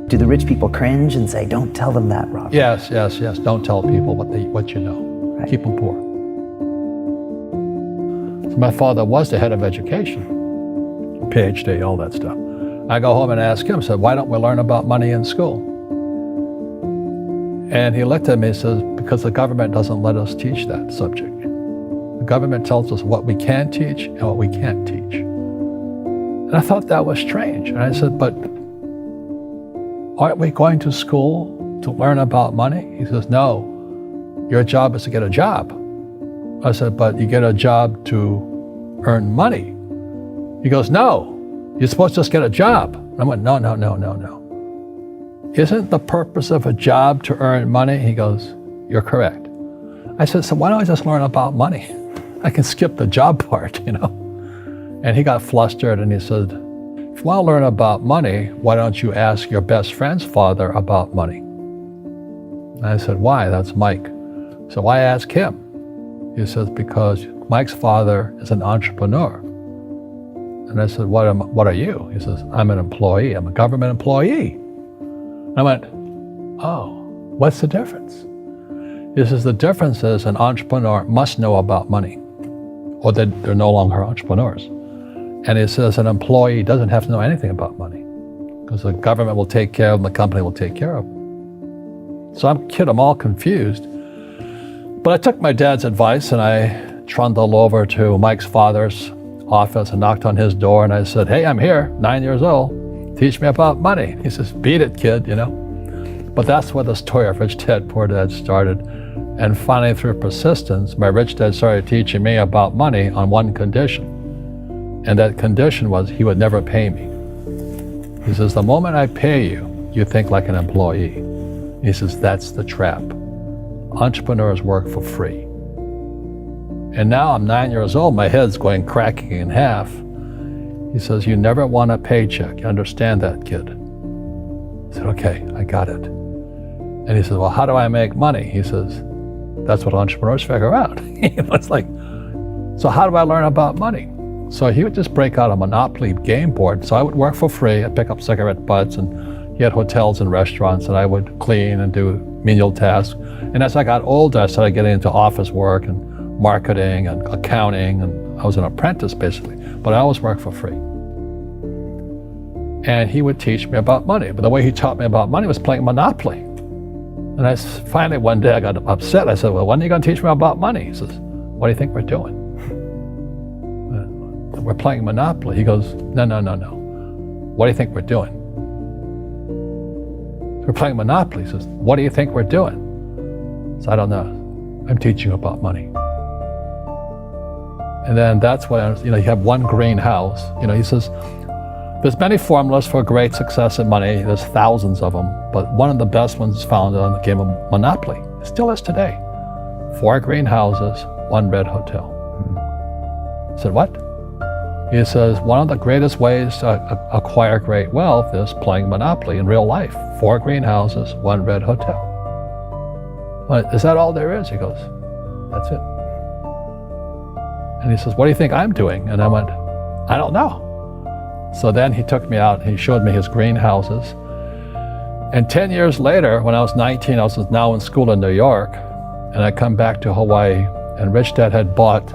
Do the rich people cringe and say, don't tell them that, Rob? Yes. Don't tell people what you know. Right. Keep them poor. So my father was the head of education, PhD, all that stuff. I go home and ask him, said, why don't we learn about money in school? And he looked at me and says, because the government doesn't let us teach that subject. The government tells us what we can teach and what we can't teach. And I thought that was strange. And I said, but aren't we going to school to learn about money? He says, no, your job is to get a job. I said, but you get a job to earn money. He goes, no, you're supposed to just get a job. And I went, no. Isn't the purpose of a job to earn money? He goes, you're correct. I said, so why don't I just learn about money? I can skip the job part, And he got flustered and he said, if you want to learn about money, why don't you ask your best friend's father about money? And I said, why? That's Mike. So why ask him? He says, because Mike's father is an entrepreneur. And I said, what are you? He says, I'm an employee. I'm a government employee. And I went, oh, what's the difference? He says, the difference is an entrepreneur must know about money, or they're no longer entrepreneurs. And he says an employee doesn't have to know anything about money, because the government will take care of them, the company will take care of them. So I'm all confused. But I took my dad's advice and I trundled over to Mike's father's office and knocked on his door and I said, hey, I'm here, 9 years old. Teach me about money. He says, beat it, kid, But that's where the story of Rich Dad, Poor Dad started. And finally, through persistence, my rich dad started teaching me about money on one condition. And that condition was he would never pay me. He says, the moment I pay you, you think like an employee. He says, that's the trap. Entrepreneurs work for free. And now I'm 9 years old, my head's going cracking in half. He says, you never want a paycheck. You understand that, kid? I said, okay, I got it. And he says, well, how do I make money? He says, that's what entrepreneurs figure out. It's like, so how do I learn about money? So he would just break out a Monopoly game board. So I would work for free. I'd pick up cigarette butts, and he had hotels and restaurants, and I would clean and do menial tasks. And as I got older, I started getting into office work and marketing and accounting, and I was an apprentice basically, but I always worked for free. And he would teach me about money, but the way he taught me about money was playing Monopoly. And finally one day I got upset. I said, well, when are you going to teach me about money? He says, what do you think we're doing? We're playing Monopoly. He goes, no. What do you think we're doing? We're playing Monopoly. He says, what do you think we're doing? So I don't know. I'm teaching you about money. And then that's when, you have one greenhouse. He says, there's many formulas for great success in money. There's thousands of them, but one of the best ones is found on the game of Monopoly. It still is today. 4 greenhouses, 1 red hotel. I said, what? He says, one of the greatest ways to acquire great wealth is playing Monopoly in real life. 4 greenhouses, 1 red hotel. But is that all there is? He goes, that's it. And he says, what do you think I'm doing? And I went, I don't know. So then he took me out and he showed me his greenhouses. And 10 years later, when I was 19, I was now in school in New York, and I come back to Hawaii, and Rich Dad had bought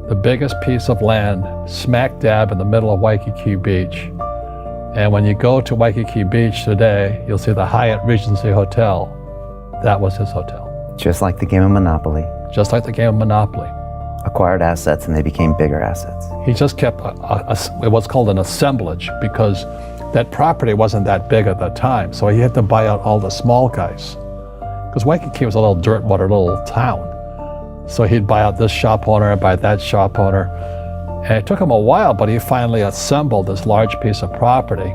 the biggest piece of land smack dab in the middle of Waikiki Beach. And when you go to Waikiki Beach today, you'll see the Hyatt Regency Hotel. That was his hotel. Just like the game of Monopoly. Just like the game of Monopoly. Acquired assets and they became bigger assets. He just kept what's called an assemblage, because that property wasn't that big at the time. So he had to buy out all the small guys. Because Waikiki was a little dirtwater little town. So he'd buy out this shop owner and buy that shop owner. And it took him a while, but he finally assembled this large piece of property.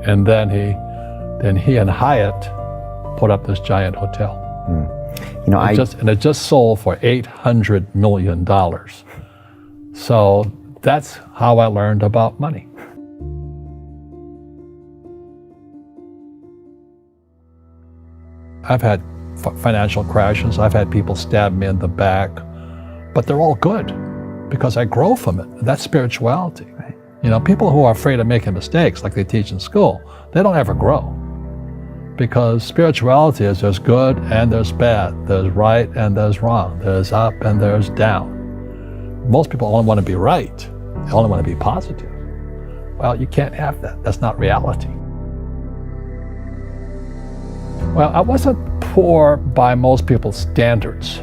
And then he and Hyatt put up this giant hotel. It just sold for $800 million. So that's how I learned about money. I've had financial crashes. I've had people stab me in the back, but they're all good because I grow from it. That's spirituality. Right. People who are afraid of making mistakes, like they teach in school, they don't ever grow. Because spirituality is there's good and there's bad, there's right and there's wrong, there's up and there's down. Most people only want to be right, they only want to be positive. Well, you can't have that. That's not reality. Well, I wasn't poor by most people's standards,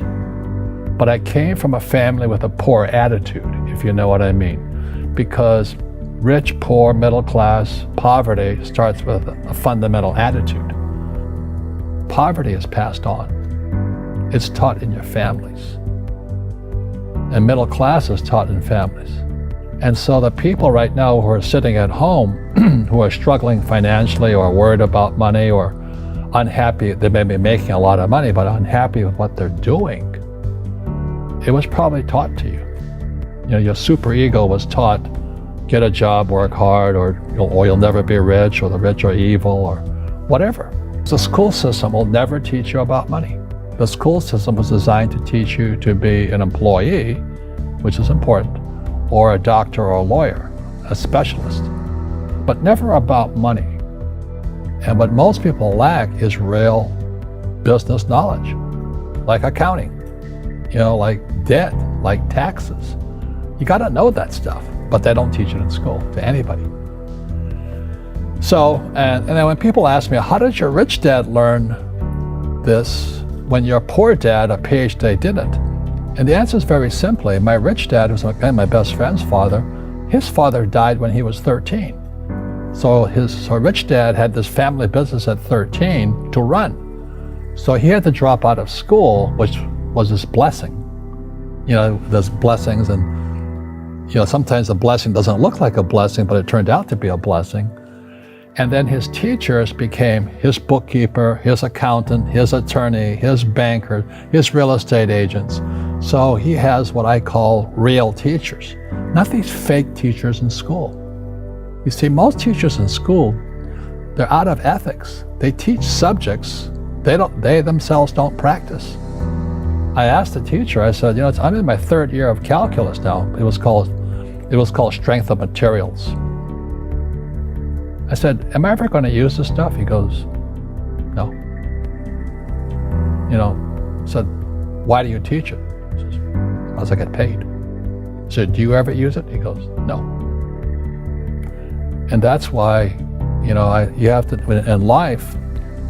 but I came from a family with a poor attitude, if you know what I mean. Because rich, poor, middle class, poverty starts with a fundamental attitude. Poverty is passed on. It's taught in your families. And middle class is taught in families. And so the people right now who are sitting at home, who are struggling financially or worried about money or unhappy, they may be making a lot of money, but unhappy with what they're doing, it was probably taught to you. Your super ego was taught, get a job, work hard, or you'll never be rich, or the rich are evil, or whatever. The school system will never teach you about money. The school system was designed to teach you to be an employee, which is important, or a doctor or a lawyer, a specialist, but never about money. And what most people lack is real business knowledge, like accounting, like debt, like taxes. You got to know that stuff, but they don't teach it in school to anybody. So, and then when people ask me, how did your rich dad learn this when your poor dad, a PhD, didn't? And the answer is very simply, my rich dad, who's my best friend's father, his father died when he was 13. So his rich dad had this family business at 13 to run. So he had to drop out of school, which was his blessing. There's blessings, and sometimes the blessing doesn't look like a blessing, but it turned out to be a blessing. And then his teachers became his bookkeeper, his accountant, his attorney, his banker, his real estate agents. So he has what I call real teachers, not these fake teachers in school. You see, most teachers in school, they're out of ethics. They teach subjects they themselves don't practice. I asked the teacher, I said, I'm in my third year of calculus now. It was called strength of materials. I said, am I ever going to use this stuff? He goes, no. I said, why do you teach it? He says, because I get paid. I said, do you ever use it? He goes, no. And that's why, you have to, in life,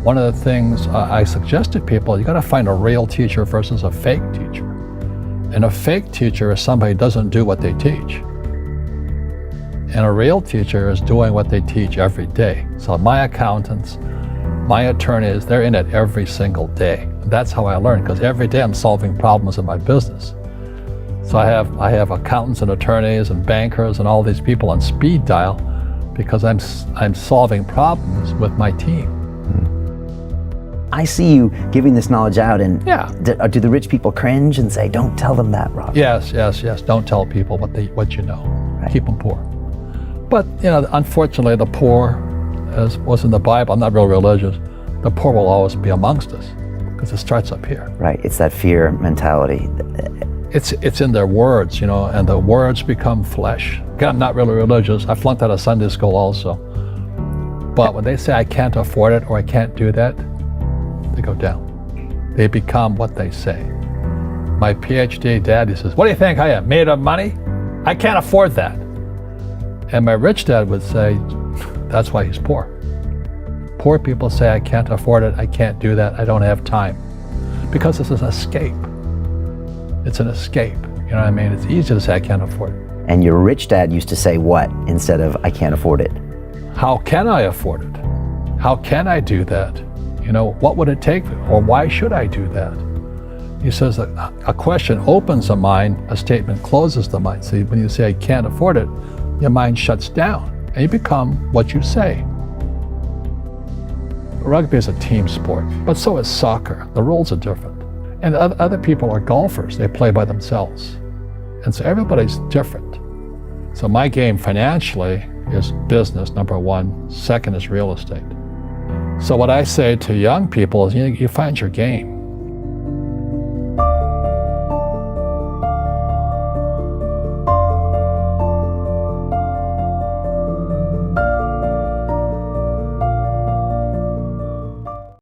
one of the things I suggest to people, you got to find a real teacher versus a fake teacher. And a fake teacher is somebody who doesn't do what they teach. And a real teacher is doing what they teach every day. So my accountants, my attorneys, they're in it every single day. That's how I learn, because every day I'm solving problems in my business. So I have accountants and attorneys and bankers and all these people on speed dial because I'm solving problems with my team. I see you giving this knowledge out, and Yeah. do the rich people cringe and say, don't tell them that, Rob? Yes. Don't tell people what you know. Right. Keep them poor. But unfortunately, the poor, as was in the Bible, I'm not real religious, the poor will always be amongst us because it starts up here. Right, it's that fear mentality. It's in their words, and the words become flesh. Again, I'm not really religious. I flunked out of Sunday school also. But when they say I can't afford it or I can't do that, they go down. They become what they say. My PhD daddy says, what do you think I am, made of money? I can't afford that. And my rich dad would say, that's why he's poor. Poor people say, I can't afford it, I can't do that, I don't have time. Because it's an escape. It's an escape, you know what I mean? It's easy to say, I can't afford it. And your rich dad used to say what instead of, I can't afford it? How can I afford it? How can I do that? What would it take, or why should I do that? He says that a question opens the mind, a statement closes the mind. See, when you say, I can't afford it, your mind shuts down, and you become what you say. Rugby is a team sport, but so is soccer. The rules are different. And other people are golfers. They play by themselves. And so everybody's different. So my game financially is business, number one. Second is real estate. So what I say to young people is, you find your game.